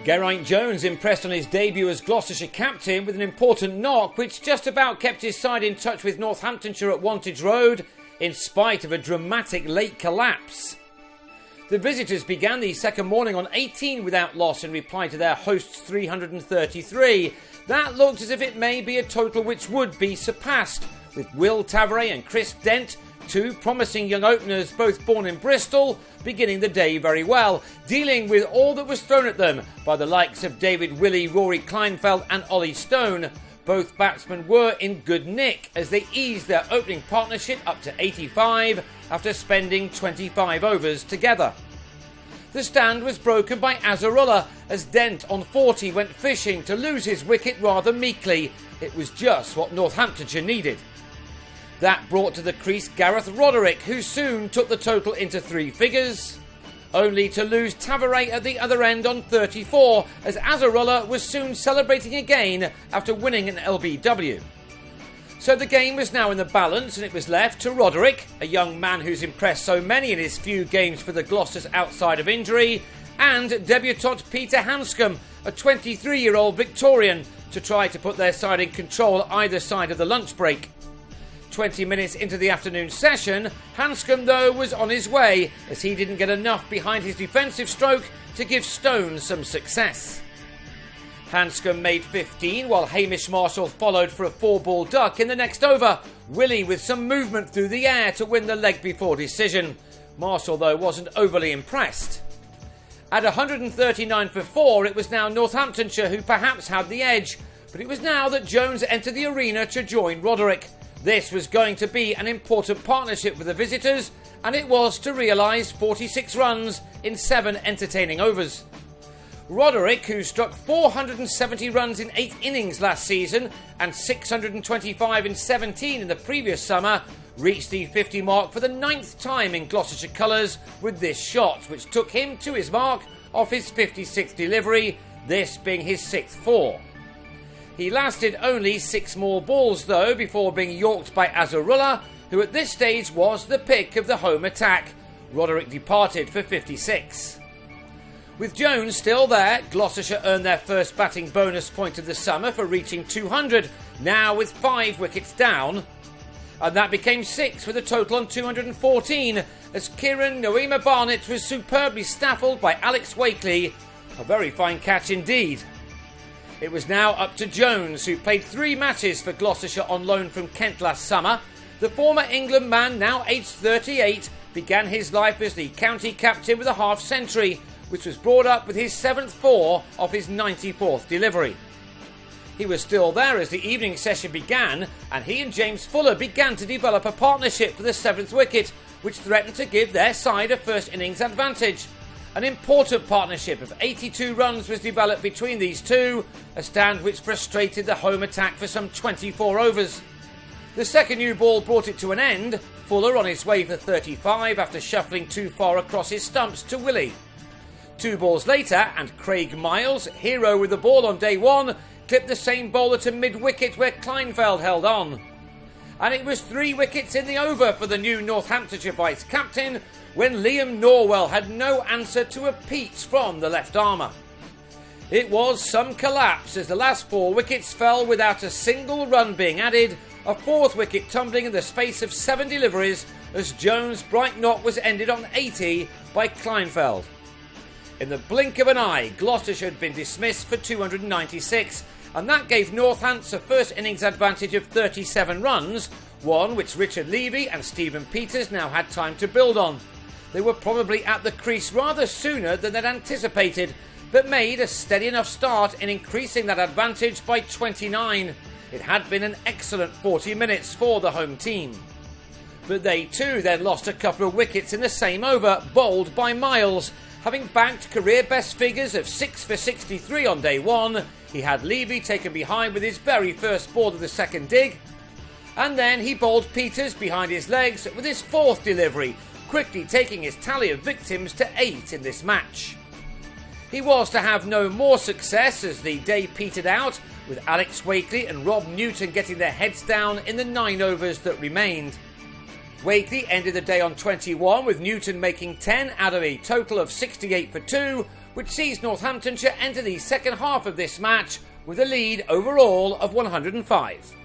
Geraint Jones impressed on his debut as Gloucestershire captain with an important knock which just about kept his side in touch with Northamptonshire at Wantage Road in spite of a dramatic late collapse. The visitors began the second morning on 18 without loss in reply to their hosts' 333. That looked as if it may be a total which would be surpassed, with Will Tavaret and Chris Dent, two promising young openers both born in Bristol, beginning the day very well, dealing with all that was thrown at them by the likes of David Willey, Rory Kleinfeld and Ollie Stone. Both batsmen were in good nick as they eased their opening partnership up to 85 after spending 25 overs together. The stand was broken by Azarullah as Dent on 40 went fishing to lose his wicket rather meekly. It was just what Northamptonshire needed. That brought to the crease Gareth Roderick, who soon took the total into three figures, only to lose Tavaret at the other end on 34 as Azarullah was soon celebrating again after winning an LBW. So the game was now in the balance and it was left to Roderick, a young man who's impressed so many in his few games for the Gloucesters outside of injury, and debutant Peter Hanscom, a 23-year-old Victorian, to try to put their side in control either side of the lunch break. 20 minutes into the afternoon session, Hanscom though was on his way as he didn't get enough behind his defensive stroke to give Stone some success. Hanscom made 15 while Hamish Marshall followed for a 4-ball duck in the next over, Willey with some movement through the air to win the leg before decision. Marshall though wasn't overly impressed. At 139 for 4 it was now Northamptonshire who perhaps had the edge, but it was now that Jones entered the arena to join Roderick. This was going to be an important partnership with the visitors, and it was to realise 46 runs in 7 entertaining overs. Roderick, who struck 470 runs in 8 innings last season and 625 in 17 in the previous summer, reached the 50 mark for the 9th time in Gloucestershire colours with this shot, which took him to his mark off his 56th delivery, this being his 6th 4. He lasted only 6 more balls though before being yorked by Azarullah, who at this stage was the pick of the home attack. Roderick departed for 56. With Jones still there, Gloucestershire earned their first batting bonus point of the summer for reaching 200, now with 5 wickets down. And that became 6 with a total on 214 as Kieran Noema Barnett was superbly snaffled by Alex Wakely. A very fine catch indeed. It was now up to Jones, who played 3 matches for Gloucestershire on loan from Kent last summer. The former England man, now aged 38, began his life as the county captain with a half-century, which was brought up with his 7th 4 off his 94th delivery. He was still there as the evening session began, and he and James Fuller began to develop a partnership for the 7th wicket, which threatened to give their side a first innings advantage. An important partnership of 82 runs was developed between these two, a stand which frustrated the home attack for some 24 overs. The second new ball brought it to an end, Fuller on his way for 35 after shuffling too far across his stumps to Willey. 2 balls later, and Craig Miles, hero with the ball on day 1, clipped the same bowler to mid-wicket where Kleinfeld held on. And it was 3 wickets in the over for the new Northamptonshire vice-captain when Liam Norwell had no answer to a peach from the left-armer. It was some collapse as the last 4 wickets fell without a single run being added, a 4th wicket tumbling in the space of 7 deliveries as Jones' bright knock was ended on 80 by Kleinfeld. In the blink of an eye, Gloucestershire had been dismissed for 296, and that gave Northants a first innings advantage of 37 runs, one which Richard Levy and Stephen Peters now had time to build on. They were probably at the crease rather sooner than they'd anticipated, but made a steady enough start in increasing that advantage by 29. It had been an excellent 40 minutes for the home team. But they too then lost a couple of wickets in the same over, bowled by Miles. Having banked career best figures of 6 for 63 on day 1, he had Levy taken behind with his very first ball of the second dig, and then he bowled Peters behind his legs with his 4th delivery, quickly taking his tally of victims to 8 in this match. He was to have no more success as the day petered out, with Alex Wakely and Rob Newton getting their heads down in the 9 overs that remained. Wakely ended the day on 21, with Newton making 10 out of a total of 68 for 2, which sees Northamptonshire enter the second half of this match with a lead overall of 105.